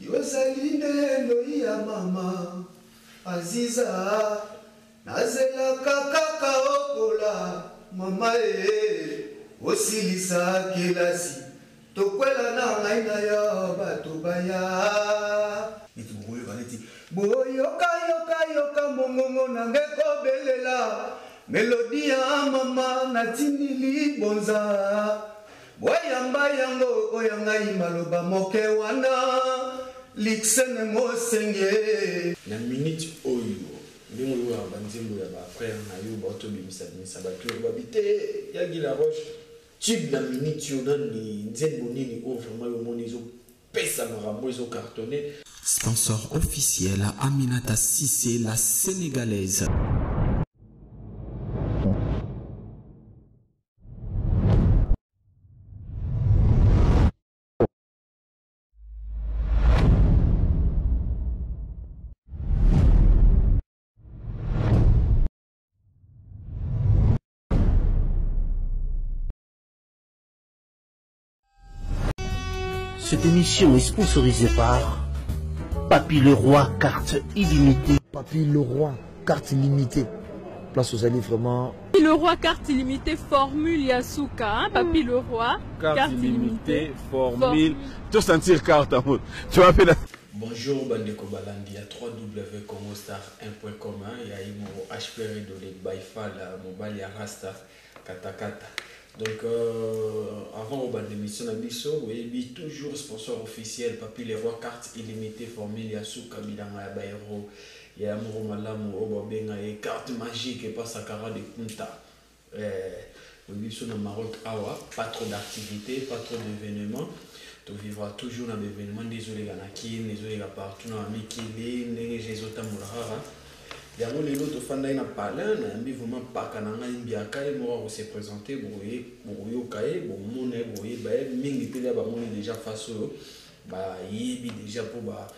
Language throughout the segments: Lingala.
Yosaline Loia mama Aziza Nazela kaka okola mama Osilisa kelasi Tokwela na ngai na yo batubaya Niti boyo kaneti Boyoka yoka mongongo nange kobelela Melodia mama natinili bonza Boyamba yango oyangai maloba moke wana Lixene mosenge na minute oyo ndimo yo banzembo ya ba frère na yo bato bimisa bato babite ya Gila Roche type na minute yo nani nzembo nini o vraiment yo monizo pesa marambo zo cartonné. Sponsor officiel Aminata Sissé, la sénégalaise. Cette émission est sponsorisée par Papy Leroy, carte illimitée. Papy Leroy, carte illimitée. Place aux alliés vraiment. Papy Leroy, carte illimitée, formule Yasuka. Hein? Papy Leroy, carte illimitée, formule. Tu sentir carte en mode. Tu vas faire la... Bonjour Bandeko Balandi, il y a www.comostar1.com, il y a mon HPR de Baifal, Mobile Rasta, Katakata. Donc, avant au bas de l'émission, oui, toujours sponsor officiel, Papy Leroy, carte illimitée, formule Yasuka, Bilanga, Bairo, il y a Moro Malamu, Obabenga, et carte magique, et pas Sakara de Kunta. Oui, sur le Maroc, Awa, pas trop d'activités, pas trop d'événements. Tu vivras toujours dans l'événement, désolé, Ganaki, désolé, partout, dans Mikili, les autres Mourara. Yango lelo to fanda ina parler na mbi vraiment pas kananga imbiaka et moi on s'est présenté boyo kae bon mon boye ba mingi pele ba mon déjà face ba yibi déjà pour ba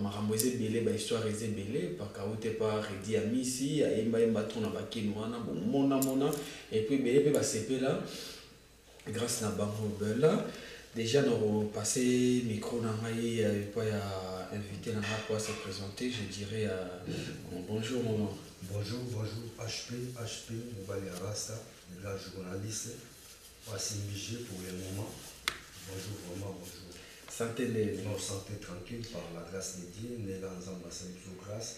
maramboise belé ba histoire eze belé par kaote par Redi Amisi a emba tona ba kinwana bon mona et puis belé pe ba sepe là grâce na bango bela déjà nous passer micro na ngai pas ya invité na pour se présenter, je dirais bonjour maman. Bonjour HP Mobile Rasta, le journaliste Wassimigé pour le moment. Bonjour vraiment bonjour. Santé non santé tranquille par la grâce de Dieu, né dans l'ambassade de grâce.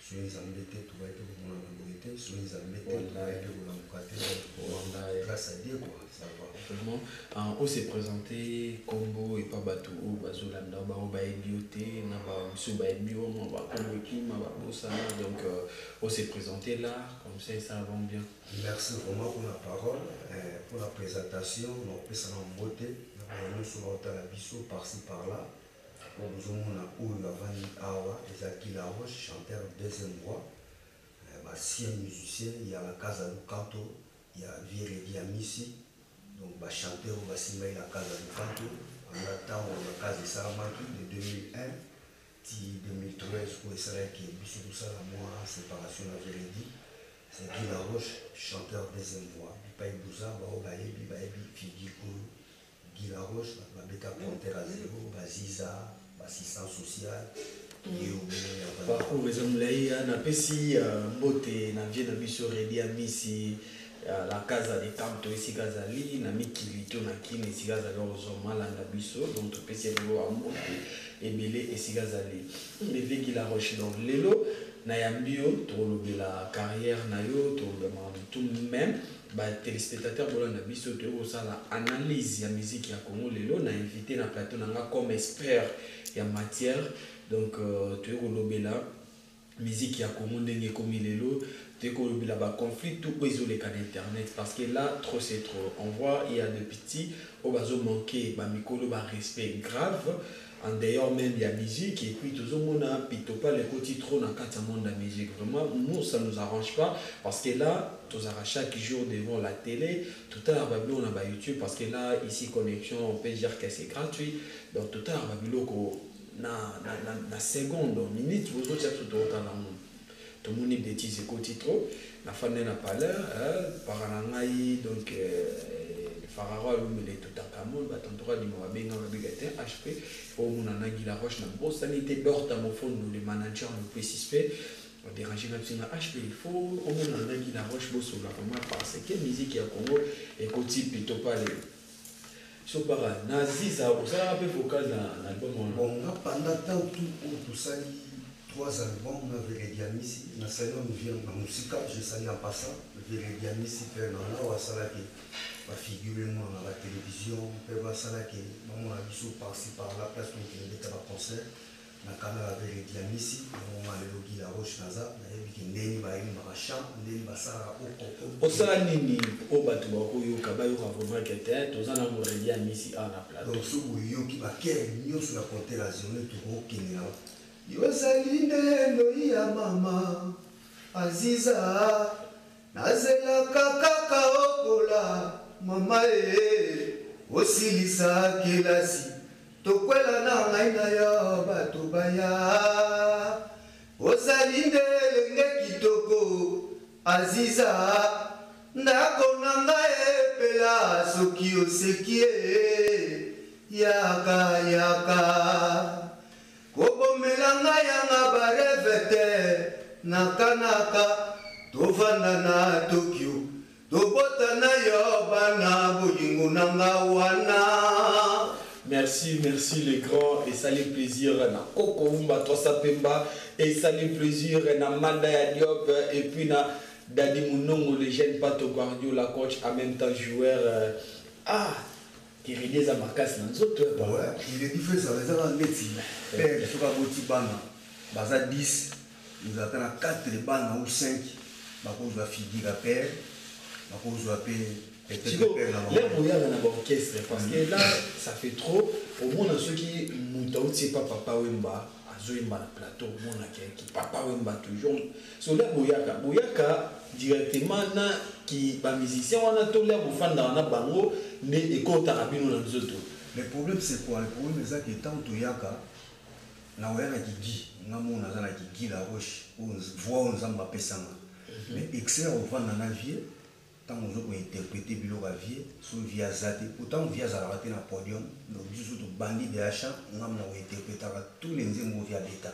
Soyez embêtés, tout va être pour mon amabilité, soyez embêtés, tout va être pour l'amabilité. Grâce à Dieu, quoi, ça va. Vraiment, on s'est présenté Combo et pas Batou, Bazolanda, Baobioté, Monsieur Baebio, donc on s'est présenté là, comme ça va bien. Merci vraiment pour la parole, pour la présentation, on peut s'en beauté, nous sommes la biseau par-ci par-là. Nous avons Awa, Gila Roche, chanteur deuxième voix, si un musicien, il y a la Casa du Canto, il y a Redi Amisi, donc chanteur au Bassimay la Casa du Canto, en attendant la Casa de Saramaki de 2001, 2013 pour Israël qui est bissé tout ça, la moi, séparation à Redi, c'est Gila Roche, chanteur deuxième voix, Bipaï Bouza, Baobaebi, Baebi, Figiko, Gila Roche, la Beta Ponter à zéro, Baziza, assistance sociale. Par contre, les hommes là, na pesi mbote na vie na biso Redi Amisi la casa de Canto ici Gazali na mikilito na kine ici Gazali ozoma la na biso donc pesi elo amote ebele ici Gazali les Gila Roche donc lelo na yambio to la carrière na yo to tout même ba téléspectateur bolanda biso to ça la analyse ya musique ya Congo lelo na invité na plateau nanga comme expert ya matière donc tu es la musique ya Congo ndenge comme lelo tu es la ba conflit tout isolé kan internet parce que là trop c'est trop on voit il y a des petits au bazo manquer ba mikolo ba respect grave en dehors même il y a musique et puis tout le monde a pito pas les côtés trop dans le monde de la musique vraiment nous ça nous arrange pas parce que là tous à chaque jour devant la télé tout à l'heure on a YouTube parce que là ici connexion on peut dire que c'est gratuit donc tout à l'heure na seconde minute vous autres tout autant dans tout le monde des petits côtés trop la fin n'a pas l'air par un donc Farara lui il est tout à Camon, Batantora du Moabenga, Babigatin, HP, au Mounanagi la Roche, n'a pas sanité d'ortamophone, nous les managers, nous précisons. Déranger la HP, il faut au Mounanagi la Roche, Bosso, la Roma, parce que musique à Congo, et côté plutôt pas les. So para Naziza, ça a peu vocal dans l'album. Bon, pendant tout ça, 3 albums, on avait les Diamissi. Dans ce nous vient dans la musique, je salue en passant. Les Diamissi, on a figuré dans la télévision, on a vu par-ci par-là, parce qu'on était à un concert. On a vu les Diamissi, on a vu la Roche Naza, on a vu qu'il y a un chant, il y a un Sara au Salanini, au Batuako, au Kabayo, vraiment qui était, tous en amour les Diamissi à la plateau. Donc, ce qui va faire sur la constellation, tout au Kenya. Yosaline no ya mama Aziza nazela kaka okola mama osilisa kilasi tokwela na ngai na yo bato baya osaline lenge kitoko Aziza ndako na ngai pela soki oseki yaka yaka Kobomelanga yanga barevete nakanaka tovanda na Tokyo tobota na yo bana bolingo nanga wana. Merci les grands et ça les plaisir na Koko Vumba Tosa Pemba et ça les plaisir na Manda ya Diop et puis na Dadi Mounongo le jeune Pato Guardio la coach en même temps joueur qui réalise à Marcas dans d'autres. Ouais, il est différent, ça va être médecin. Père, il faut avoir bana, baza 10, nous attendons 4 bana ou 5, bah qu'on va figurer à père, bah qu'on va payer. L'air bouillard dans l'orchestre parce que là ça fait trop. Au moins ceux qui montent c'est pas Papa Wemba, Azoimba le plateau, au moins qui Papa Wemba toujours. Sur l'air Bouyaka directement qui ba musicien on a tout l'air pour fan dans la bango ne écoute rabino dans les autres. Le problème c'est quoi? Le problème c'est que tant que Yaka na oyana kigi ngamona na kigi la roche on voit on zamba pesanga. Mais excès au vent dans la vie tant on veut interpréter bilo la vie sur via zate pourtant via za raté na podium donc juste tout bandit de achat ngamna on interpréter tous les nzembo via beta.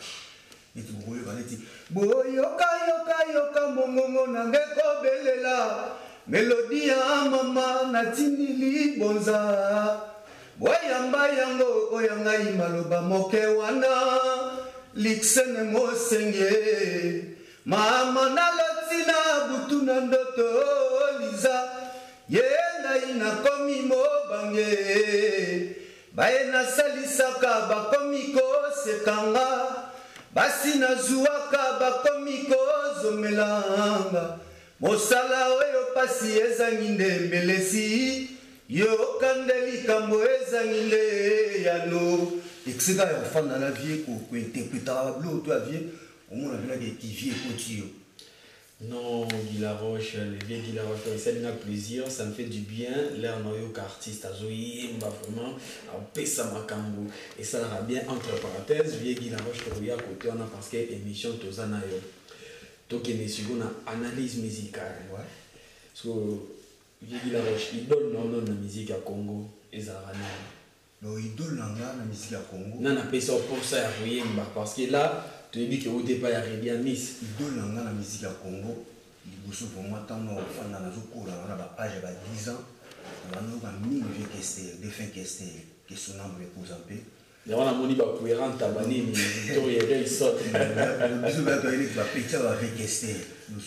Et tu vois le dit boyoka yoka yoka mongongo nange ko belela mélodie ya mama natinili bonza boyamba yango oyanga imaloba moke wana liksene mosenge mama nalotina butuna ndoto liza yenda inakomi mobange baena salisaka bakomi kosekanga basi nazuwaka bakomi kozomelanga mosala oyo pasi ezangi ndembelesi yo kandeli kambo ezangi nde yano exika ya kofanda na vie kointerprétaka babilo to ya vie omona mpena ki vie ekoti yo. Non, Guy Laroche, les vieux Guy Laroche, ça me fait plaisir, ça me fait du bien. Là, on a eu qu'artiste, à Zoé, vraiment, on paie ça makambo. Et ça ira bien, entre parenthèses, vieux Guy Laroche, qui est à côté, on a parce que l'émission Tozana yo. Donc, il y a une analyse musicale. Ouais. So, vieux Guy Laroche, il donne non la musique à Congo, et ça ira non, il donne la musique à Congo. Non, on a payé ça pour ça, parce que là, tu dis qu'au départ, il y a rien à Miss. Il donne la musique à Congo. Il y a un temps où on a âge de 10 ans. On a mis des fins qui sont nombreux pour zamper. Il y a un moni qui est rentré à Bani, mais il y a une sorte. Il y a un petit peu de question. Nous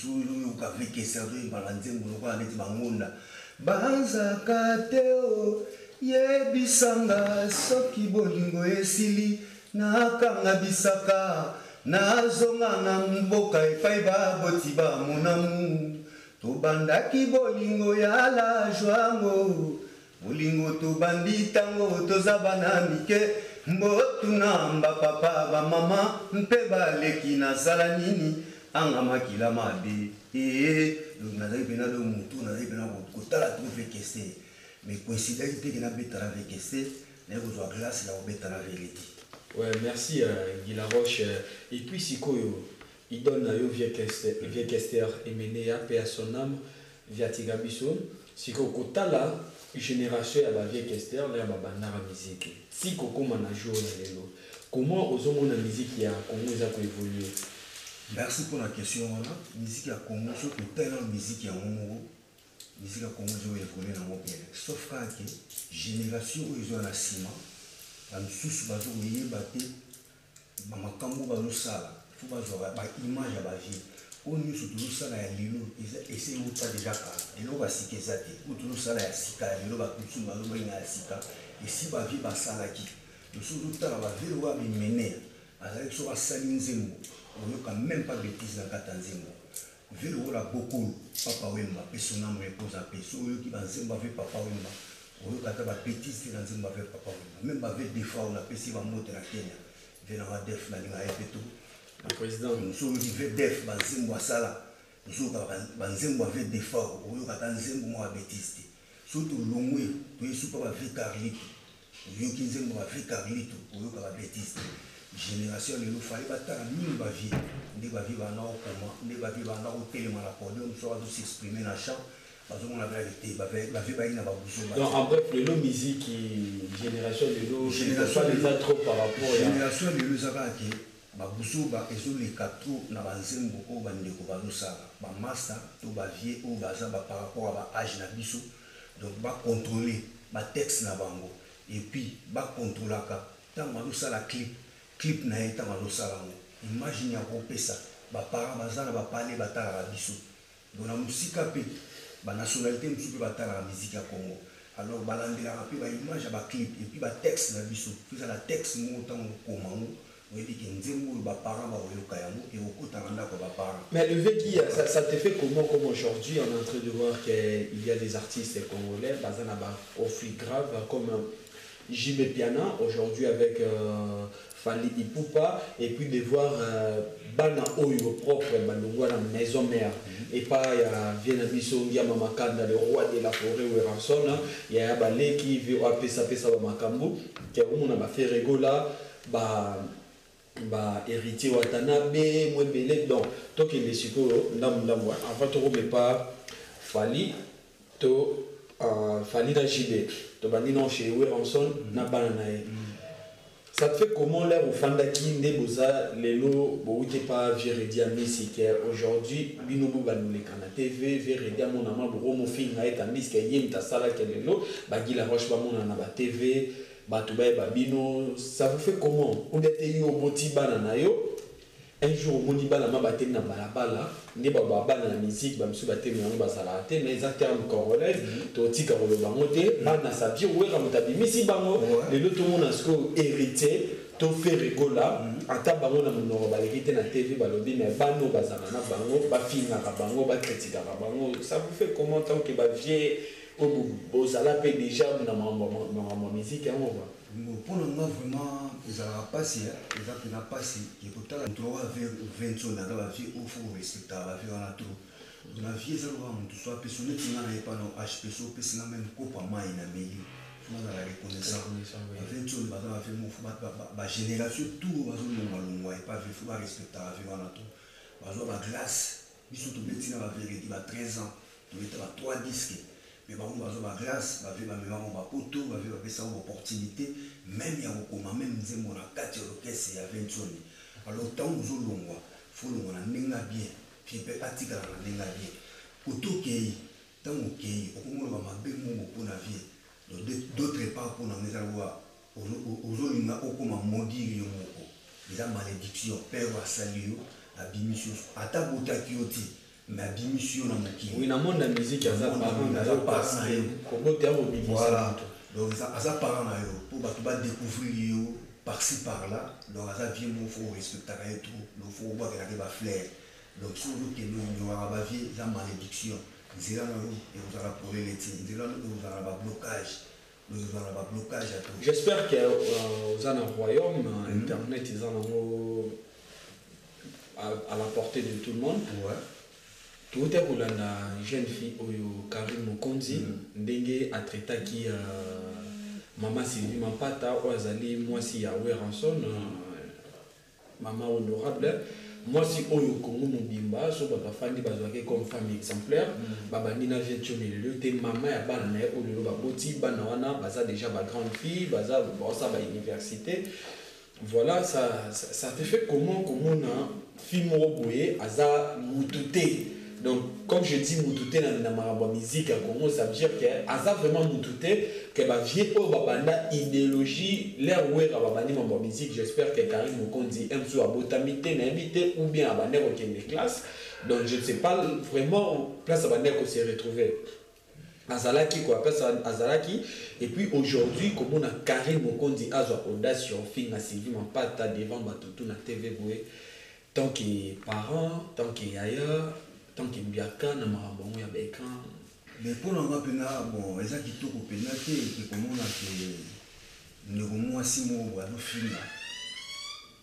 avons fait question. Nous avons fait Banza kateo yebisanga soki bolingo esili nakanga bisaka nazonga na mboka epai baboti bamonamu tobandaki bolingo ya la joango bolingo tobandi tango toza bana mike mbotuna mbapapa bamama mpe baleki nazala nini anga makila mabe nazali pena do mutu nazali pena kotala trouve kese mais coïncidence que na betala avec kese na kozwa glace la obetala vérité. Ouais, merci Guy Laroche. Et puis Sikoyo, il donne à vieux Kester et mené à paix à son âme via Tigabiso. Siko Kotala, génération ya bavie Kester là babanda la musique si kokoma na jour lelo comment ozomona musique ya Congo za ko évoluer. Merci pour la question. La musique à Congo, c'est que telle musique à Congo, musique à Congo, je vais évoluer dans mon pays. Sauf que génération où ils ont un ciment, la sous bazo yé baté, maman kambo bazo sala, faut bazo ba image à ba vie. On nous surtout ça là lilo, et c'est où pas déjà car, lilo ba sike zate, ou tout ça là sika, lilo ba kutu bazo ba ina sika, et si ba vie ba sala qui, le surtout là ba vie wa bi mener, avec so ba salinzemo. On n'a même pas de bêtises dans Katanzimbo. Vu le la beaucoup, papa Wemba, personnellement repose à paix. Sur eux qui va Zimba avec papa Wemba. On a des bêtises qui dans Zimba avec papa Wemba. Même avec des fois, on a passé va monter la Kenya. Venant à Def, la Liga et tout. Le président. Nous sommes arrivés Def, Banzimbo Sala. Nous sommes Banzimbo avec des fois. On a des Zimbo moi bêtises. Surtout l'omoué, tu es super avec Carlito. On a des Zimbo avec Carlito. On a des bêtises. Génération de nous fallait battre à mille baviers, des baviers dans au comment, des baviers dans au téléman à podium, soit de s'exprimer dans le champ, parce qu'on a vérité, baviers baviers n'a pas besoin. Donc en bref, le musique génération de nous, génération de nous trop par rapport à génération de nous avons qui, babuso ba ezo les quatre na banzembo o bande ko bazo sala, ba master to bavier o baza ba par rapport à ba âge na biso, donc ba contrôler ba texte na bango et puis ba contrôler ka tant bazo sala clip na eta malosala ngo imagine ya kopesa ba para bazana ba parler batala la biso donc na musika pe ba nationalité musu pe batala la musique ya Congo alors balandela pe ba image ba clip et puis ba texte na biso fisa la texte mo tant komango oui dit que nzembo ba para ba oyoka yango et okota nanda ko ba para. Mais le vécu ça te fait comment comme aujourd'hui on est en train de voir qu'il y a des artistes congolais bazana ba conflit grave comme JB Piana aujourd'hui avec Fali Ipupa et puis de voir Bana Oyo propre Banogwa la maison mère et pas il y a Viennabiso il y a Mamakanda le roi de la forêt ou Ranson il y a Balé qui veut appeler ça Makambo qui a on a fait rigola ba héritier Watanabe Mwebele donc toi qui les suppos ndam avant tu remets pas Fali to Fali da JB to bandi non chez Ranson na banana. Ça te fait comment l'air au Fandaki Ndeboza, Lelo, Boute pas Vérédia Messi, qui aujourd'hui, Binobo Banoulé Kana TV, Vérédia mon amant, Romo Finga et tandis qu'il y a une tassala qui est Lelo, Bagui la Roche Bamon en Aba TV, Batoubaye Babino, ça vous fait comment? On était eu au Botiba Nanayo, un jour au Moniba la Mabate na Balabala, Nebaba na musique, Bamsu Bate Mamba Salate, mais les acteurs congolais, Toti Karolo Bamote, Bana Sabi, Ouera Mutabi, Missi Bango, les deux tout le monde a ce hérité, to fait rigola, à tabango na monoro, hérité na TV, Balobi, mais Bano Bazamana Bango, Bafina Bango, Bakritika Bango, ça vous fait comment tant que Bavier, Bozala paie déjà dans ma musique, on va. Pour le moment, vraiment, ils ont passé, ils ont passé, ils ont vers 20 ans, dans la vie, il faut respecter la vie, on a tout. Dans la vie, ils ont tout soit personnel, qui n'a pas de HPSO, qui n'a même pas de main, il faut la reconnaissance. À 20 ans, il va faire la génération, tout va se faire, pas il faut respecter la vie, on a tout. Il va avoir la glace, ils sont tous petits dans la vie, il va 13 ans, il va 3 disques. Mais par contre, la grâce, la vie, la poteau, la vie, la opportunité, même il y a un même mon a 4 orchestres, il y a 20 ans. Alors, tant que vous avez il faut que vous ayez bien, puis il peut pas dire que vous ayez bien. Poteau qui est, tant que vous avez un bien pour la vie, d'autres parts pour la maison, vous avez un maudit, les malédictions, père ou salut, la bimission, à ta beauté qui est. Mais bimission na mokili. Oui, na monde la musique ya za parent na passer comment tu as mobilisé. Voilà. Donc ça parent na yo pour ba découvrir yo par-ci par-là. Donc ça vient mon faut respecter et tout. Donc faut voir que la fleur. Donc surtout que nous aura ba vie la malédiction. Zira na yo et vous allez pour les tirs. Zira na vous allez ba blocage. Nous allons ba blocage à tout. J'espère que aux un royaume internet ils en à la portée de tout le monde. Ouais. Tout est pour la jeune fille Oyo Karim Mokonzi ndenge atretaki Mama Sylvie Mampata Oazali Mwasi ya Ranson Mama honorable moi si oyo Congo mobimba so baba fandi bazwake comme famille exemplaire baba nina vient le te maman ya bana na oyo ba boti bana wana baza déjà ba grande fille baza ba université. Voilà, ça te fait comment na fille boye aza mutute. Donc comme je dis mutute na marabo musique à Congo, ça veut dire que aza vraiment mutute que ba vie o babanda idéologie l'air où babani marabo musique. J'espère que Karim Mokondi aime so abotamité na invité ou bien abandé au des classes. Donc je ne sais pas vraiment place abandé qu'on s'est retrouvé. Azalaki quoi, Azalaki. Et puis aujourd'hui, comme on a Karim Mokondi Azwa audace sur film à Sylvie Mampata devant Batutu na TV Boué. Tant que parents, tant que yaya, tant que biaka na marabon ya bekan. Mais pour nous pena bon, eza kitoko pena te comme on a que ne moi simo wa no film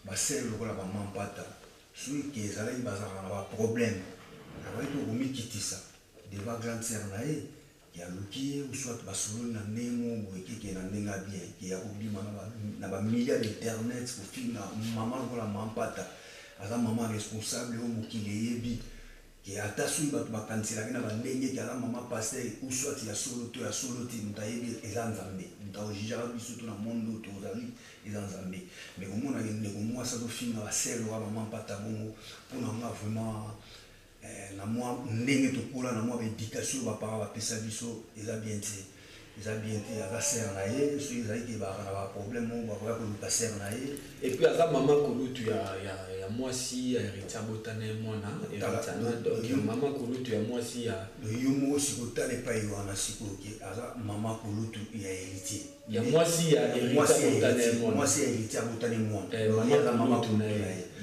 ba sel lokola ba Mampata. Celui qui est allé bazara na problème. Na to gomi kitisa devant grande sœur na ye. Ya luki ou soit basolo na nemo ou qui na nenga bien qui a oublié na ba milliards d'internet pour film na maman ko la Mampata aza maman responsable au mokile yebi qui atasu ba kansela na ba ndenge ki ala maman passer ou soit ya solo ti mutayebi ezanzambe mutaojija biso to na mondo to zali ezanzambe mais au mona ne ko moi ça do film na ba selo wa Mampata bongo pour na vraiment na moi ndenge to kola na moi éducation ba para ba pesa biso eza bien ava ser na ye so eza ki ba na problème mo ba ko ba ser na ye et puis aza maman kolutu ya moi si héritier botane mona héritier donc maman kolutu ya moi si ya yo mo si ko tale pa yo na siko ki aza maman kolutu ya héritier ya moi si ya héritier botane mona moi si héritier botane mona maman kolutu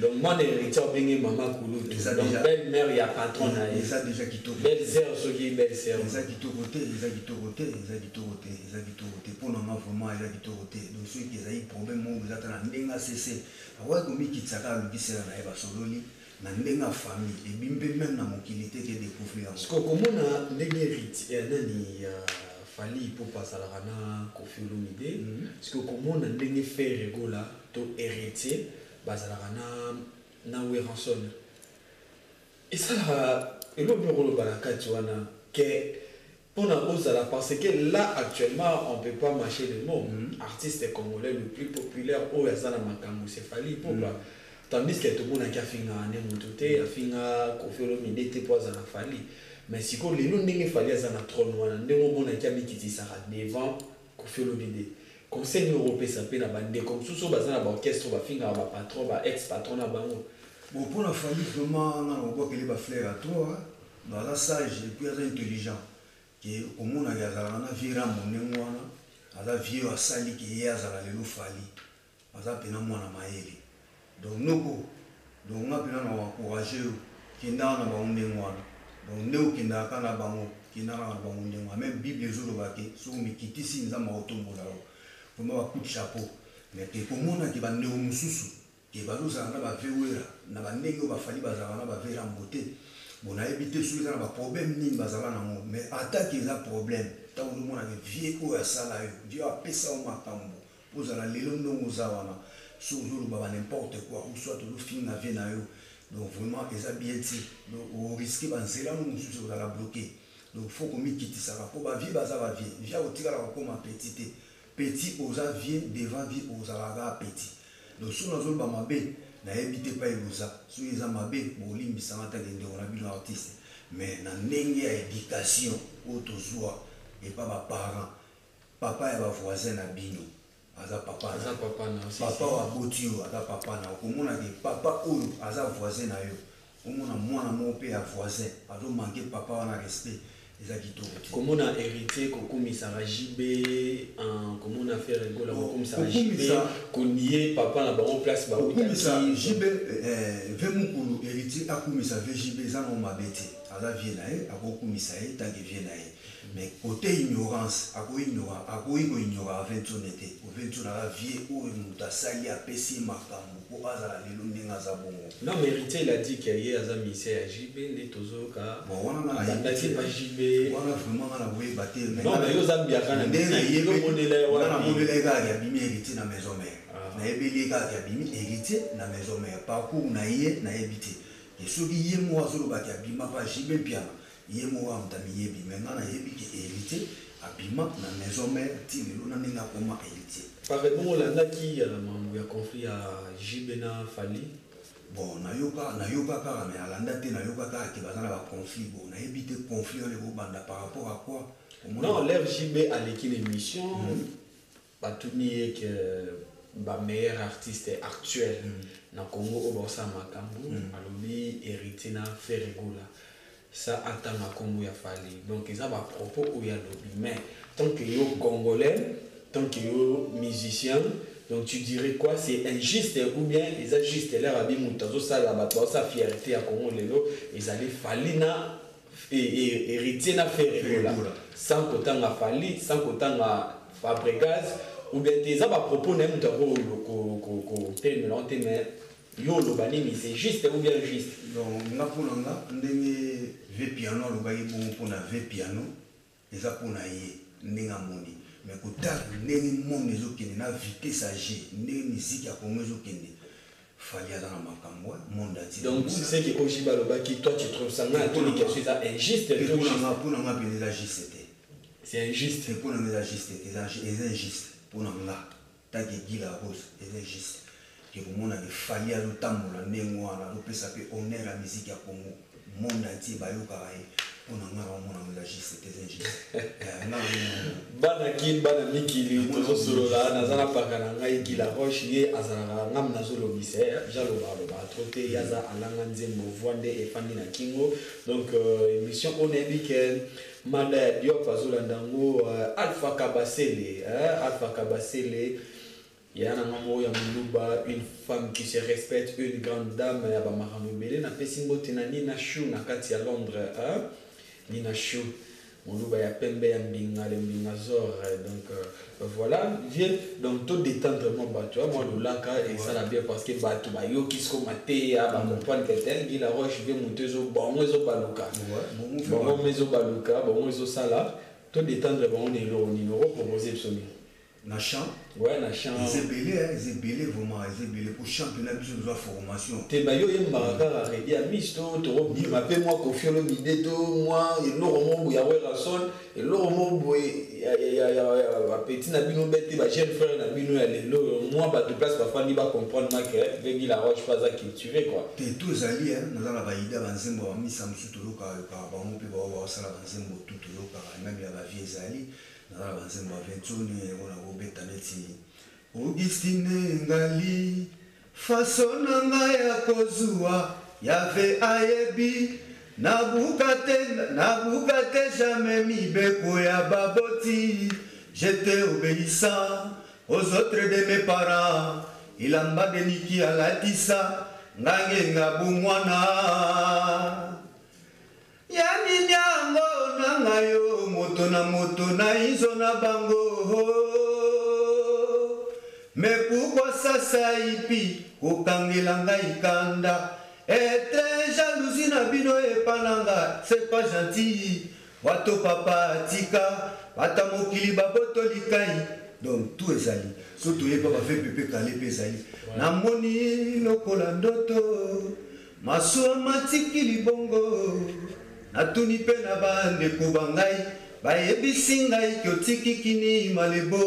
donc moi héritier bengi maman kolutu donc belle mère ya patron na ye ça déjà qui to belle sœur so ki belle sœur ça qui to côté pour nous vraiment il a dit côté donc ceux qui ont problème mo vous attendez ndenga cessé awa komi kitsaka lukisela na eba sololi na ndenga famille et bimbe même na mokilité que découvrir parce que comme on a ndenge héritier nani fali pour passer la rana Koffi Olomide parce que comme on a ndenge fait regola to héritier bazala rana na Weranson et ça là et le bureau le balakati wana que pour la parce que là actuellement on ne peut pas marcher le mot artiste congolais le plus populaire au Yazana Makamou c'est Fally Ipupa tandis que tout le monde a fait un Nemutute a fait un Koffi Olomide te pose à la Fally mais si qu'on les longs n'est Fally Yazana trop loin ndemo bon a mis qui sera devant Koffi Olomide conseil européen ça peut la bande comme sous bazana ba orchestre ba finga ba patron ba ex patron na bango bon pour la Fally vraiment on voit que les ba flair à toi dans la sage et puis intelligent au monde a yazala vira monengo wana aza vieux asali ki yazala lelo Fally aza pena mwana maele donc noko donc nga pena na encourager kinda na ba monengo wana donc ndeo kinda kana bango kinda na ba monengo même bible ezolo bake so mikitisi nzamba otombola vraiment ba coup de chapeau mais que pour mona ki ba ndeo mususu ke baluza na ba vewera na ba ndenge ba Fally bazala na ba vera mbote. On a évité sur un problème ni bazala nango mais attaque les problèmes tant que mon avait vieux ou à ça Dieu a pesa au makambo vous allez les longs zawana sur le baba n'importe quoi ou soit le film na vie na yo donc vraiment les habillés donc au risque banzela nous sur la bloquer donc faut qu'on m'y quitte ça pour ba vie bazala vie via au tigala comme petit aux aviers devant vie aux alaga petit donc sur la zone ba mabe na éviter pas ça sur les amabé bolimbi sangata ngende on a bien artiste mais na ndenge ya éducation auto joie et pas ba parents papa et ba voisin na bino aza papa na papa wa botio aza papa na komona ke papa oyo aza voisin na yo omona mwana mo pe ya voisin azo manquer papa wana respect. Comment on a hérité comme ça JB comment on a fait rigoler comme ça JB qu'on y est papa na bon place ba comme ça JB vemukulu héritier akumi ça JB za no mabete ala vie na e akomi ça e tant que vie na e mais côté ignorance ako ignora avec son été au 20 na la vie où mutasali a pesi makambo ko azala lelo ndenga za bongo non mais héritier il a dit qu'il y a azamisi ya JB ne tozoka bon wana na ndaki ba JB wana vraiment na boye bater non mais yo zambia kana ndena yebo monela wana monela ga ya bimi héritier na maison mère na ebeli ka ya bimi héritier na maison mère parcours na yé na ebité et ceux qui yé moi zolo ba ya bima pa jibe piano yé moi amtami yebi maintenant na yebi ki héritier abima na maison mère ti lelo na ninga koma héritier par exemple là qui a la conflit à Jibena Fali bon na yoka ka mais alanda te na yoka ka ki bazana ba conflit bon na ebité conflit on le banda par rapport à quoi non l'RJB a l'équipe émission pas tout nier que ba meilleur artiste actuel na Congo au Bossa Makambu alobi héritier na Ferregola ça attend à Congo ya Fali donc ils ont ba propos où ya lobi mais tant que yo congolais tant que yo musicien donc tu dirais quoi c'est injuste ou bien ils ont juste l'air à bimutazo ça la bato sa fierté à Congo lelo ils allaient Fali na et héritier na Ferregola sans qu'autant à Fali sans qu'autant à Fabregas ou bien des à propos n'aime de mais yo lo banini c'est juste ou bien juste donc na punanga ndenge ve piano lo bayi bon pona ve piano eza pona ye ndinga moni mais kota ndenge monde ezokende na vitesse age ndenge musique ya Congo ezokende fallait dans la makambo monde entier donc c'est que Ojiba lo baki toi tu trouves ça na tout les questions ça injuste pour nga bien les injuste c'est injuste c'est pour nga injuste c'est injuste pour nga ta que gila rose c'est injuste que pour monde il fallait le tambola ndenge wana lo pesa pe honneur la musique ya Congo monde entier bayoka pour nga on a injuste c'est injuste bana kin bana mikili tozo solo la nazana pakana ngai gila roche ye azana ngam nazolo bise jalo ba troté yaza alanga nzembo voinde et fandi na kingo donc émission on est dit que manda Diop azolandango Alpha Kabasele yana ngamo ya muluba une femme qui se respecte une grande dame ya ba maranobele na pesimbo tenani na chou na kati ya Londres Nina Chou muluba ya pembe ya mbinga le mbingazor donc voilà viens donc tout détendre mon bateau moi le laka et ça la bien parce que bateau ba yo kisko maté ya ba comprendre que tel gi la roche vient monter zo bon zo baluka bon mezo baluka bon zo sala tout détendre bon on est là on numéro proposer psoni na champ ouais na champ c'est belé vraiment c'est belé pour championnat de la formation te bayo yembaraka redi amisto to bi mape moi confiolo bideto moi et loromo ya werason et loromo ya petit na bino bete ba jeune frère na bino ya lelo moi ba de place ba fandi ba comprendre ma que veut la roche pas à culturer quoi te tous ali hein na la baïda banzembo ba misa msuto loka ka ba mo pe ba sala banzembo tout loka même ya ba vie zali na banzembo aventuni ona obeta neti Augustine ngali façon nanga ya kozua yave ayebi nabukate jamais mibeko ya baboti j'étais obéissant aux autres de mes parents ilamba de niki alatisa ngange ngabumwana yani nyango nangayo moto na izo na bango mais pourquoi ça saipi kokangela ngai kanda et jalousie na bino epananga c'est pas gentil wato papa tika bata mokili baboto likai donc tout ezali surtout ye papa fait pepe kale pezali na moni lokola ndoto masuwa matiki libongo natuni pe na bande ko bangai bayebisi ngai kyotiki kini malebo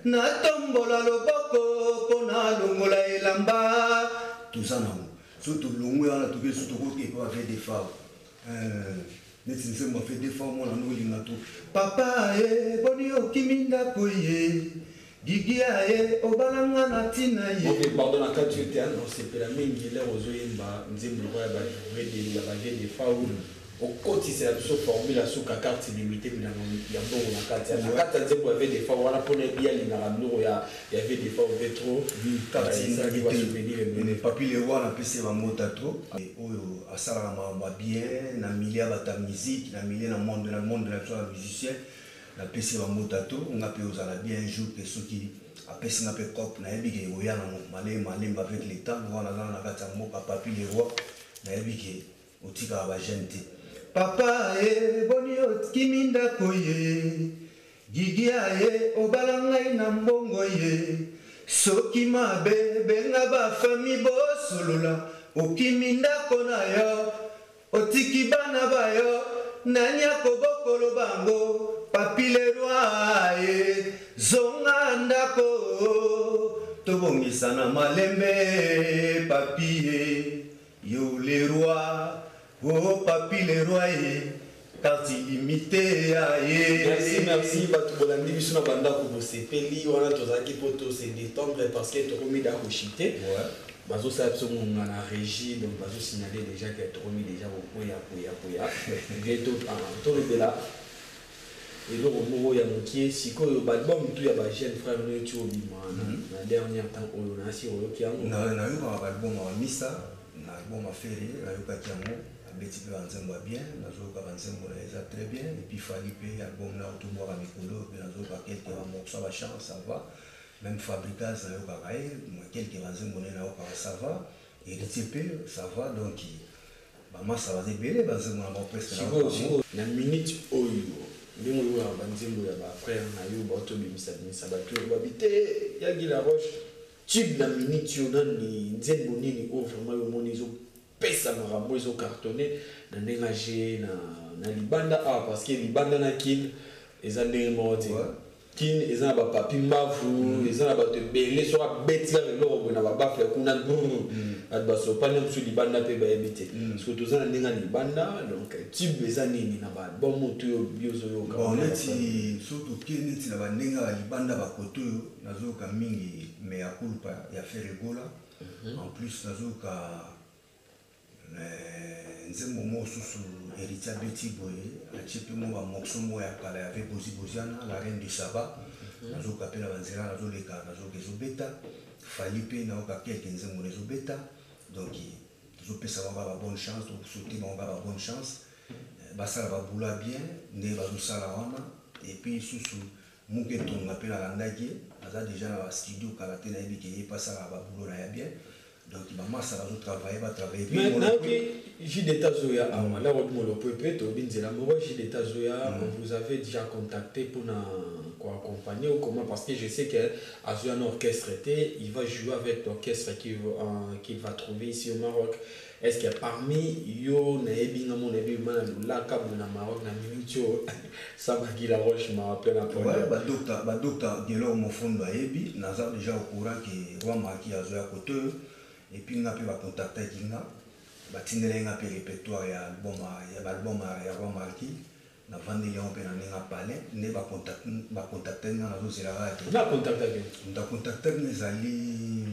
na tombola loboko pona longola elamba tout ça non surtout longo ya tout que surtout ko ke pas fait des femmes neti nse mo fait des femmes mo na no linga to papa boni okiminda koye gigi aye obalanga na tina ye ok pardon na quand tu étais non c'est la mingi les ozo yemba nzembo ko ya ba vrai des femmes au côté c'est la formule à sous carte limitée mais il y a bon la carte il avait des fois voilà pour les bien il y avait des fois trop carte les papiers les voir la PC va monter trop et à ça ma bien na milieu de musique na milieu dans monde de la musicien la PC va monter trop on a pu aux la bien un jour que ceux qui après si on a pu cop na ebi ke oya na malé avec les temps on a na carte mo papier les voir na ebi ke otika ba gente papa boni okiminda koye gigi aye obalangai na mbongo ye soki mabe benga bafami bosolola okimi ndako na yo otiki bana bayo nani akobokolo bango papi le roi ye zonga ndako tobongisa na malembe papi ye yo le roi oh papi le roi ye carte illimitée ya ye. Merci bato bolandi biso na banda ko bosepeli wana tozaki po to se détendre parce que tokomi da kochité bazo sa biso na régie donc bazo signaler déjà que tokomi déjà poya veto to lebela et donc mo ya mokie sikoyo album tout ya ba jeune frère no tu obima na dernière temps on a si o ki yango na yo ba album wa misa na album affaire na yo ka kiango beti pe banzembo bien nazo ka banzembo na eza très bien et puis fali pe album na to mo ka mikolo pe nazo ka quelques morceaux ba chance ça va même fabricage na yo ka kai quelques banzembo na yo ka ça va et RTP ça va donc ba massa va débele banzembo na presque na minute oyo ndimo yo banzembo ya ba frère na yo ba to bimisa ba to ba bité ya Guy Laroche tube na minute yo nani nzembo nini o vraiment yo monizo pesa marambo izo cartonné na ndengage na libanda parce que libanda na kin eza ndenge moti kin eza ba papi mbavu eza na bato belé so beti la lelo na ba bafle kuna ba so pa nem su libanda pe ba ebité surtout za na ndenga libanda donc type eza nini na ba bon moto yo biozo yo ka on eti surtout kin eti na ba ndenga libanda ba koto nazo ka mingi me ya culpa ya faire gola en plus nazo ka nzembo mo susu héritier beti boye achipe mo ba mokso mo ya kala ya ve bozi boziana la reine du sabbat nazo kapela banzira nazo leka nazo kezo beta fali pe na oka quelques nzembo nazo beta donc zo pesa ba bonne chance to sauter ba bonne chance basala ba bula bien ne ba zo sala wana et puis susu muke tonga pe la ndaki aza déjà na studio karate na ebike ye pasala ba bulo na ya bien. Donc, maman, ça va travailler, maintenant, J d'État Zoya, là, on va le peuple, J d'État Zoya, vous avez déjà contacté pour nous accompagner ou comment? Parce que je sais qu'à Zoya, un orchestre, il va jouer avec l'orchestre qu'il va trouver ici au Maroc. Est-ce que parmi yo, na mon la cap de Maroc, na minutio, ça va Guy Laroche m'a appelé la première. Ouais, docteur Guélo, mon fond de Ebi, Nazar déjà au courant que Roi Marquis a Zoya côté. Et puis on a pu contacter Kinga, on a pu répertoire et album à Roi Marquis, on a vendu les gens on a parlé, on a contacté on a contacté les alliés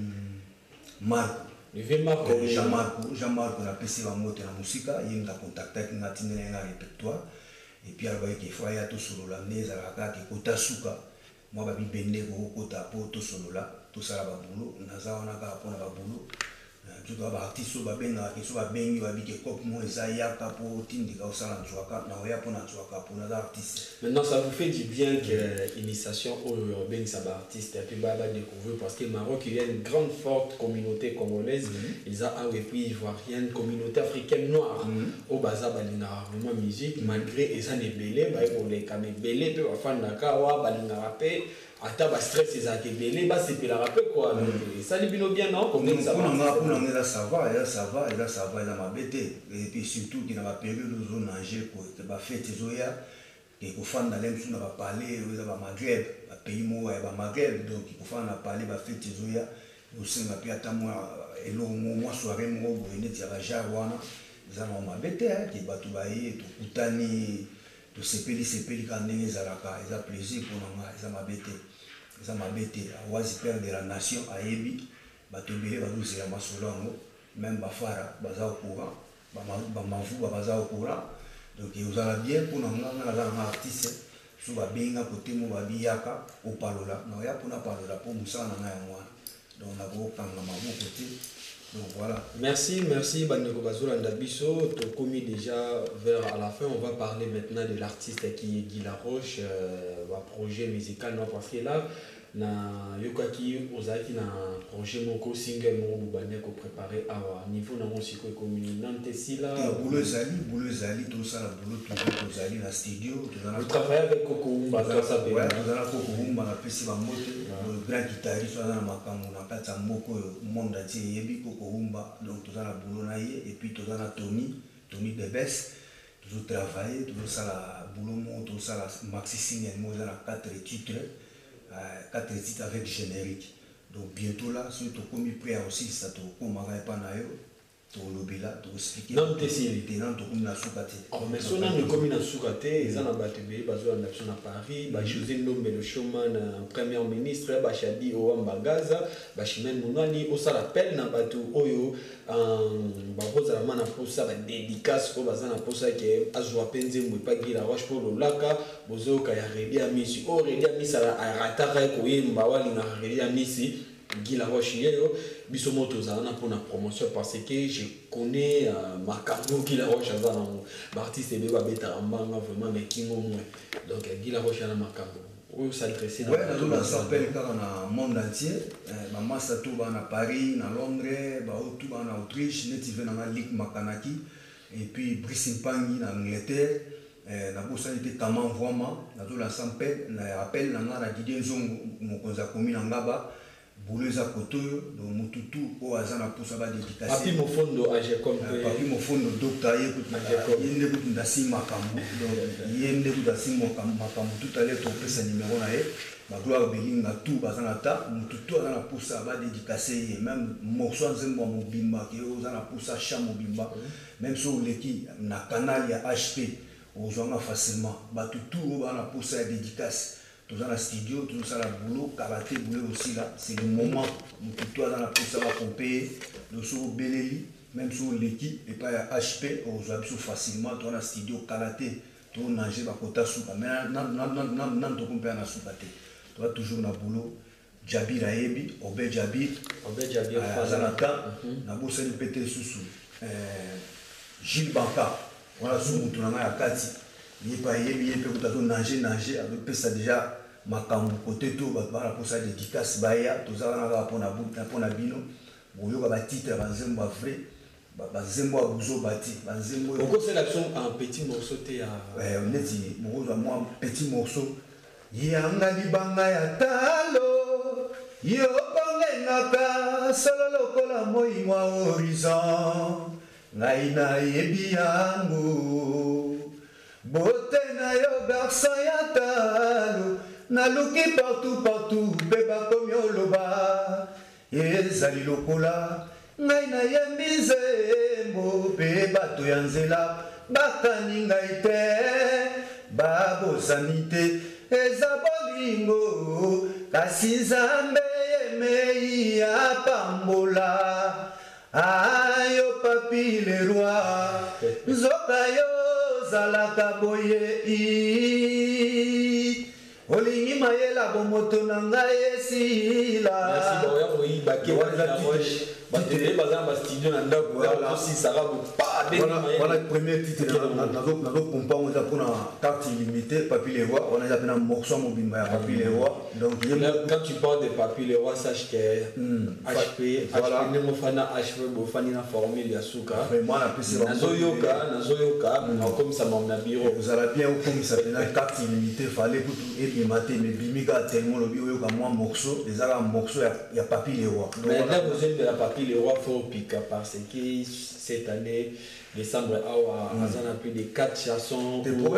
Marco. Jean-Marc, on a passé la moto la musique, il a contacté on a tenu un répertoire et puis alors qu'il faut aller tout sur la nez à la carte kota suka moi babi bende go kota po to solo là tout ça la boulot naza on a ka pona ba boulot tu dois ba artiste ba benga ki so ba bengi ba bike kop mo ezaya ka po tindi ka osala nzwaka na oya pona nzwaka pona za artiste. Maintenant ça vous fait du bien que initiation au ben ça ba artiste et puis ba découvrir parce que Maroc il y a une grande forte communauté congolaise ils ont un puis ivoirienne communauté africaine noire au baza balinga vraiment musique malgré les années belé ba pour les camé belé pe fan nakawa balinga rapé ata ba stress ezaki belé ba c'est la rapé quoi ça libino bien non comme ça là ça va là ma bête et puis surtout qu'il n'a pas période de zone nager pour que ba fête zoya et ko fan na lem suna ba parler aux ba Maghreb ba pays mo ba Maghreb donc il faut fan na parler ba fête zoya aussi na pia ta moi et lo moi soirée mo bo ine ti ba jarwana za ma bête qui ba tu ba yi to kutani to sepeli quand ndenge zalaka eza plaisir pour nga eza ma bête awazi père de la nation ayebi batobele bazuzela masolo yango même bafara baza au courant bamavu baza au courant donc ozala bien mpona nga nazala nga artiste so babenga kote mo babiyaka opalola naoya mpona palola mpo mosala na ngai yango wana donc nakokanga maboko te donc voilà. Merci Bandeko Bazolanda Biso. Tu as commis déjà vers à la fin. On va parler maintenant de l'artiste qui est Guy Laroche, projet musical. Non, parce que là, na yokaki ozaki na projet moko single moko bobandi préparé awa niveau na mo siko ekomi nante sila boulot ezali tosala boulot tozali na studio vous travaillez avec Coco Umba tozala Coco Umba na pesi bamote grand guitariste aza na makambo na kati ya moko monde entier yebi Coco Umba donc tozala boulot na ye et puis tozala Tony Debes toujours travailler tozosala boulot mo tozosala maxi single mo eza na 4 titres avec générique. Donc bientôt là, si tu as commis prêt aussi, ça te commander pas naïo, tu l'obéla, tu expliquer. Non, tu es non, tu commis la soukate. Mais si on a commis la soukate, ils ont abattu bazo en action à Paris, José Ndombe le showman premier ministre, Bachadi Oamba Gaza, Bachimen Mounani, Osa l'appel na batu Oyo, Barosa la mana posa, dédicace au bazan à posa qui est Azwa Penze Mouipagi la roche pour le laka, Bozo Kaya Redi Amisi, O Redi Amisi à Ratara Koye Mbawali na Redi Amisi. Guy Laroche bisomoto zana pour la promotion parce que je connais Makambo Guy Laroche azana artiste de babeta ambanga vraiment mais kingo moins donc Guy Laroche na Makambo où s'adresser ouais on s'appelle car na monde entier maman ça tout va na Paris na Londres ba tout va na Autriche netive na Ligue Makanaki et puis Brice Mpangi na Angleterre na bosa était comment vraiment na tout la s'appelle na appel na na Didier Nzongo mokonza komi na ngaba Bouleza Kotoyo, donc Mututu, au Azana pour sa dédicace. Papi Mofondo, Agecom. Papi Mofondo, docteur Yende Boutundasi Makambu. Donc Yende Boutundasi Makambu, tout à l'heure, tu peux sa numéro là. Ma gloire Belinga, tout Bazanata, Mututu Azana pour sa dédicace, même Morso Nzembo Mobimba, qui est Ozana pour sa cham Mobimba, même sur l'équipe, na canal, il y a HP, Ozana facilement. Batutu Ozana pour sa dédicace. Tout dans la studio, tout ça la boulot, karaté boulot aussi là, c'est le moment où toi dans la pousse ça va pomper, le sur Beleli, même sur l'équipe et pas HP, on joue facilement dans la studio karaté, tout nager va kota souka, mais non tout compter na souka té. Toi toujours na boulot, Jabir Ayebi, Obed Jabir, Azanata, na bosse le pété sous Gilles Banka, voilà sous mon tournant à Kati. Il n'y a pas de nager, avec ça déjà, ma cambo côté tout, pour ça dédicace, baya, tout ça, on a pour la bino, bon, il y a un titre, Bazembo vrai, Bazembo Abouzo Bati, Bazembo. Pourquoi c'est l'action en petit morceau t'es à. Ouais, on est dit, moi, un petit morceau. Yanga libanga ya talo, yo pongenaka, solo lokola moi mwa horizon, ngaina yebi yangu. Beauté na yo garçon ya talo, naluki partout, beba komi oloba. Ezali lokola, ngai na yembi nzembo, pe bato ya nzela, bakani ngai te, babosani te, eza bolingo, kasi Nzambe yemei apambola. Ayo papi le roi, nzoka yo zalaka boye olingi mayela bomoto na ngai esila. Merci boya boyi bake wana roche batele bazamba studio na ndako ya aussi sarabu pa voilà le premier titre na do pompa on a pour na carte illimitée Papi le roi on a appelé un morceau mobimba Papi le roi donc quand tu parles de Papi le roi sache que HP voilà ne mo fana HP bo fani na formule ya suka vraiment la PC nazoyoka comme ça mon bureau vous allez bien comme ça na carte illimitée fallait pour et maté mais bimika tellement le bio comme moi morceau les ara morceau ya Papi le roi mais là vous êtes de la Papi le roi faut piquer parce que cette année décembre awa azana plus de 4 chansons ou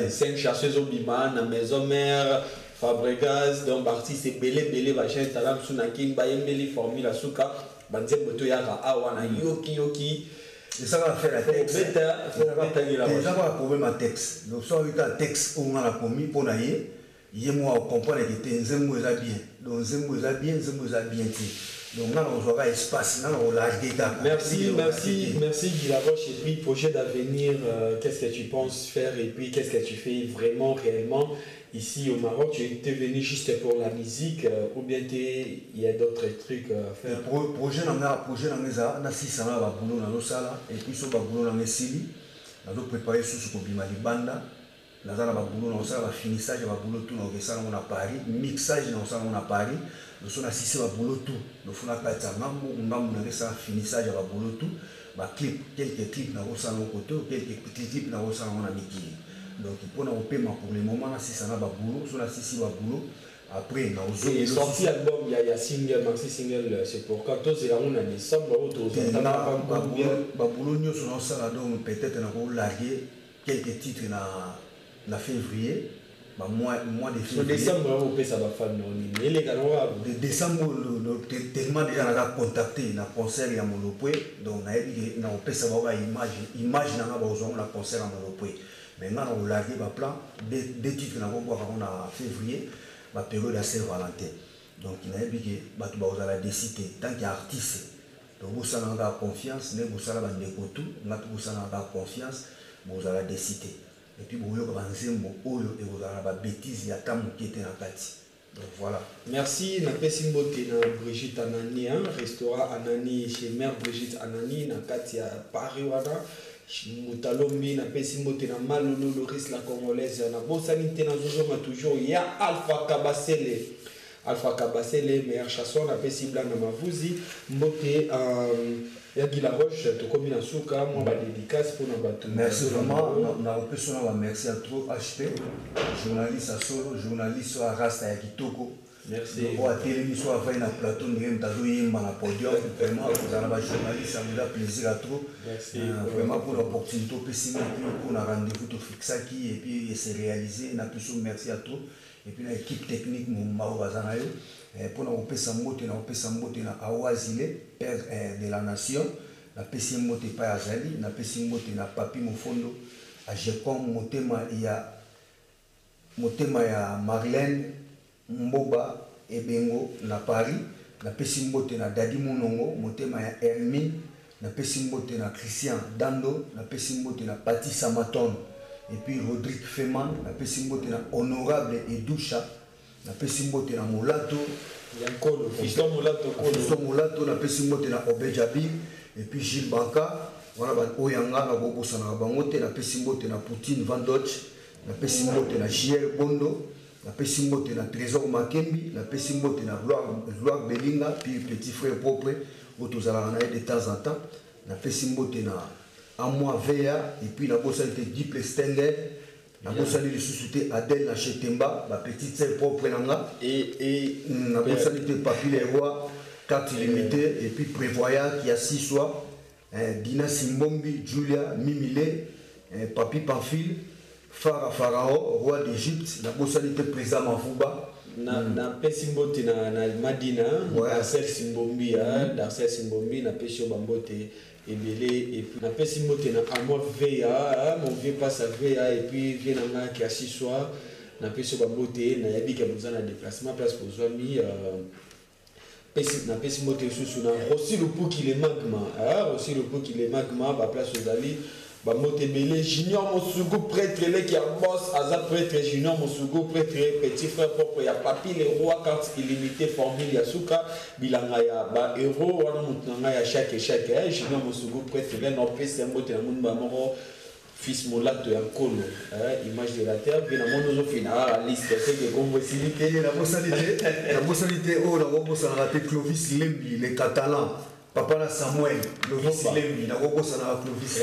5 chansons au bima na maison mère Fabregas donc artiste belé machin talam sunakin bayembeli formule asuka banze boto yaka awa na yoki et ça va faire la texte ça va problème à texte donc soit avec un texte on a la commis pour naie moi comprendre que nzembo eza bien donc nzembo eza bien donc là on aura espace là on lâche des gars. Merci Guy Laroche. Et puis projet d'avenir, qu'est-ce que tu penses faire et puis qu'est-ce que tu fais vraiment réellement ici au Maroc? Tu es venu juste pour la musique ou bien il y a d'autres trucs à faire? Projet dans na 600 ba boulot na sala et puis so ba boulot na sili na do préparer sous ko bima libanda naza na babulo na osala ba finissage ba bulo tout na okesala na Paris mixage na osala na Paris loso na sisi ba bulo tout no funa kata ngambo na kesa finissage ba bulo tout ba clip quelques clips na osala na côté quelques petits clips na osala na mikili donc pour na opema pour le moment na sisi na ba bulo so na sisi ba bulo après na ozo et sorti album il y a single maxi single c'est pour quand on est en décembre autour de ba bulo nyoso na osala donc peut-être na ko larguer quelques titres na février mois de février décembre on peut ça va faire non les gars de décembre tellement déjà on a contacté na concert ya Molopwe donc na yebi na opesa ba image na ba ozon na concert à Molopwe maintenant on l'a dit ba plan des titres na ko boire en février ba période à Saint-Valentin donc na yebi que ba to ba ozala décider tant qu'artiste donc vous ça na confiance ne vous ça la bande ko tout na vous ça na confiance vous allez décider et puis vous allez et vous allez bêtise ya tamu qui était na kati donc voilà merci na pesimbote na Brigitte Anani restaurant Anani chez mère Brigitte Anani na kati ya Paris wana mutalombi na pesimbote na Malolo Loris la congolaise na bosanité na zozoma toujours ya Alpha Kabasele meilleur chasseur na pesibla na mavuzi mbote ya Guila Roche to komi na suka moi ba dédicace pour na bato merci vraiment na opesona ba merci à trop HP journaliste à solo journaliste à rasta ya kitoko merci pour atteler soit va na plateau ndem tazo yimba na podium vraiment vous allez ba journaliste ça me fait plaisir à trop merci vraiment pour l'opportunité pour na rendez-vous to fixa qui et puis c'est réalisé na plus merci à trop et puis l'équipe technique mon bazana yo pour na opesa mbote na Awazile père de la nation na pesi mbote pa azali na pesi mbote na papi mofondo a Jecom motema ya Marlène Mboba Ebengo na Paris na pesi mbote na Dadi Monongo motema ya Hermine na pesi mbote na Christian Dando na pesi mbote na Pati Samaton et puis Rodrigue Feman na pesi mbote na Honorable Edoucha na pesi mbote na Molato Yankolo fiston Molato na pesi mbote na Obejabi et puis Gilles Banka wana ba oyanga na bobosa na bangote na pesi mbote na Poutine Vandoch na pesi mbote na JR Bondo na pesi mbote na Trésor Makembi na pesi mbote na Gloire Belinga puis petit frère propre autozala na de temps en temps na pesi mbote na Amoi Veya et puis la bossa était Diple Stenger la bossa de suscité Adèle na Chetemba la petite sœur propre nanga et la bossa était Papi les rois carte limitée et puis prévoyant qui a 6 soirs Dina Simbombi Julia Mimile Papi Pamphile Pharaon roi d'Égypte la bossa était présent Mafouba na pesimbote na Madina Darcel Simbombi Darcel Simbombi na pesio bambote et puis na pesimbote na Amoi Veya mon vieux passe à Veya et puis vient na qui a 6 soirs na pesio bambote na yabi ka besoin de déplacement place pour zomi na pesimbote sous na aussi le pot qui les magma ba place aux ali ba motebele Junior Mosugo prêtre le qui a boss Aza prêtre Junior Mosugo prêtre petit frère propre ya Papi les rois carte illimitée formule ya suka bilanga ya ba héros wana mutanga ya chaque Junior Mosugo prêtre le no pese mbote na munba moko fils Molato ya Nkolo image de la terre bien mon ozo fina liste c'est que comme possibilité la possibilité oh la bossa na raté Clovis Lembi les catalans Papa na Samuel le Lembi na bossa na Clovis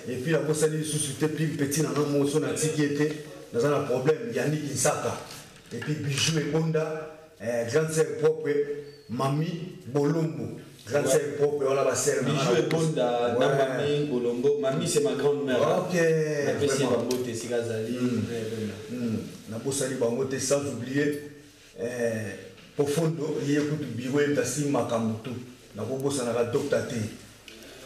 et puis la bossa ni suscité plus petit na non son antiquité dans un problème Yannick Nsaka et puis Bijou et Bonda grande sœur propre Mami Bolombo grande sœur propre voilà la sœur Bijou et Bonda na Mami Bolombo Mami c'est ma grand-mère OK na pesi bangote sikazali na bossa ni bangote sans oublier Profondo il écoute Biwe Tasi Makamutu.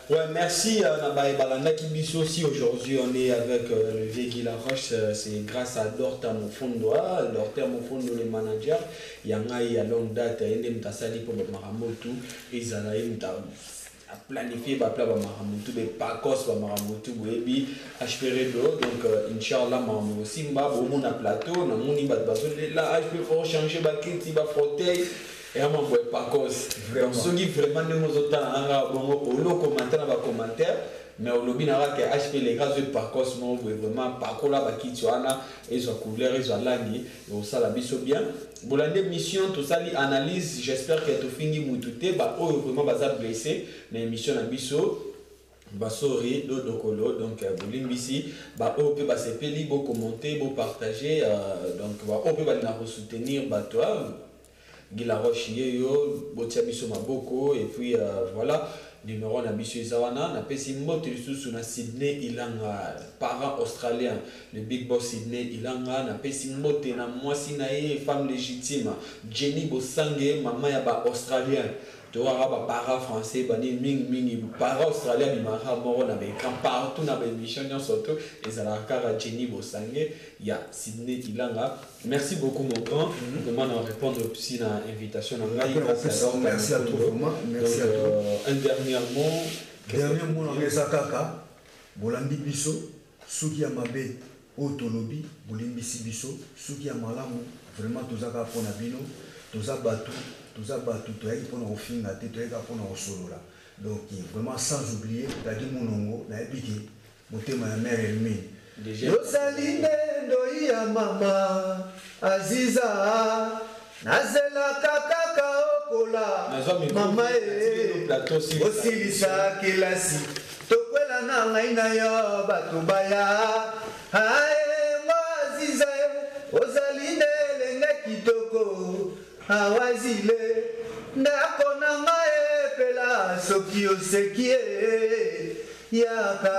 Ouais, merci Nabaye Balanda Kibiso aussi. Aujourd'hui, on est avec le vieux Guy Laroche. C'est grâce à Dorta Mofondo, le manager. Yangai à longue date, il y a Mtasali pour Maramotu. Ils a planifié Maramotu, des Pacos Maramotu, Webi, Ashperedo. Donc, Inch'Allah, Maramotu Simba, Bomona Plateau, Namouni Batbazo. Là, je peux changer Bakiti, Bafoté. Et on m'a pas cause. Vraiment. Ceux qui vraiment ne nous ont commentaire dans commentaire, mais au lobby n'a que HP les gars de par cause vraiment par là ba qui tu ana et so couleur et so langue et ça la biso bien. Pour la émission tout ça li analyse, j'espère que tu fini mututé ba vraiment ba ça blessé dans émission na biso. Basori do dokolo donc bolimbisi ba o pe ba sepeli bo commenter bo partager donc ba o pe ba na soutenir ba toi Gila Roche yo botia biso maboko et puis voilà numéro na biso zawana na pesi mbote lisusu na Sydney Ilanga parent australien le big boss Sydney Ilanga na pesi mbote na mwasi na ye femme légitime Jenny Bosange mama ya ba australien tu vois ba para français bani ming para australien bi mara moro na be camp partout na be mission surtout et ça la cara Jenny Bosange ya Sydney Ilanga. Merci beaucoup mon grand. Comment on répondre aussi à l'invitation merci à toi. Merci à toi. Un dernier mot. Dernier mot na ngesa kaka bolandi biso suki ya mabe otolobi bolimbisi biso suki ya malamu vraiment tozaka pona bino tozabatu toyaki pona kofinga te toyaka pona kosolola donc vraiment sans oublier tadi monongo na epiki motema ya mère Elmine yozali ndoi ya mama Aziza nazelaka kaka okola mama osilisa kelasi tokwela na ngai na yo bato baya ae Aziza ozali ndelenge kitoko awazile ndako na ngai epela soki oseki yaka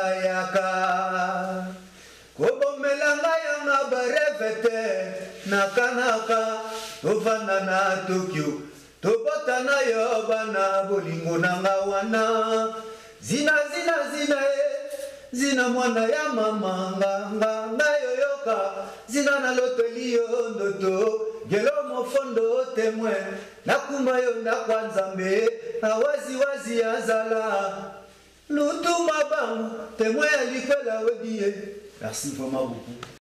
kobomela ngai yanga barevete nakanaka tovanda na Tokyo tobota na yo bana bolingo nanga wana zina zina mwana ya mama nga yoyoka zina na loteli yo ndoto gelo mofondo temwe nakuma yo ndakwa Nzambe awazi azala lutuma bangu temwe ya likwela wedie. Merci vraiment beaucoup.